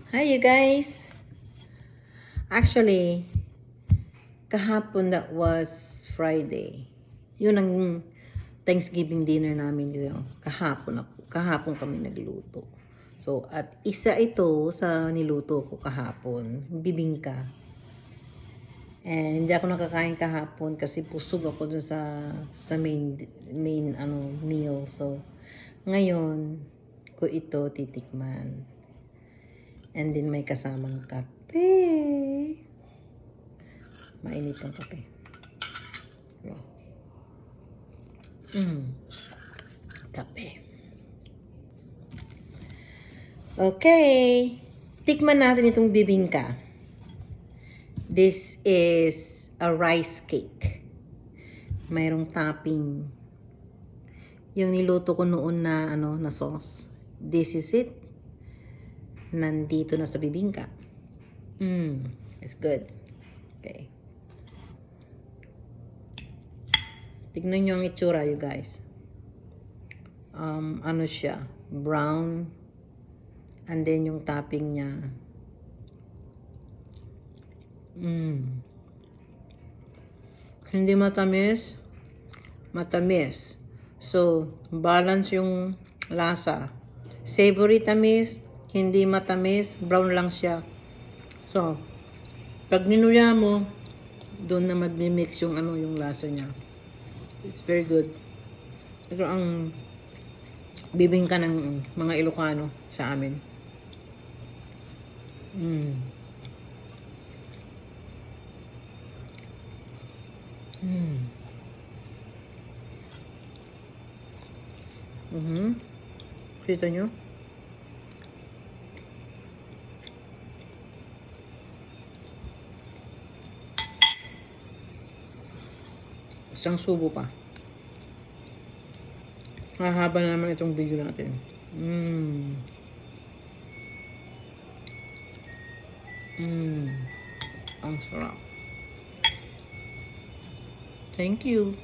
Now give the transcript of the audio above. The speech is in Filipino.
Hi you guys! Actually, kahapon that was Friday. Yun ang Thanksgiving dinner namin dito. Kahapon kami nagluto. So, at isa ito sa niluto ko kahapon, bibingka. And hindi ako nakakain kahapon kasi busog ako dun sa main meal. So, ngayon ko ito titikman. And then may kasamang kape. Mainit ang kape. Wow. Kape. Okay. Tikman natin itong bibingka. This is a rice cake. Mayroong topping. Yung niluto ko noon na sauce. This is it. Nandito na sa bibingka. It's good. Okay. Tignan nyo ang itsura, you guys. Ano siya? Brown. And then yung topping niya. Hindi matamis. Matamis. So, balance yung lasa. Savory tamis. Hindi matamis. Brown lang siya. So, pag ninuya mo, doon na mag-mix yung yung lasa niya. It's very good. Ito ang bibingka ng mga Ilocano sa amin. Kita nyo? Isang subo pa. Hahaba na naman itong video natin. Ang sarap. Thank you.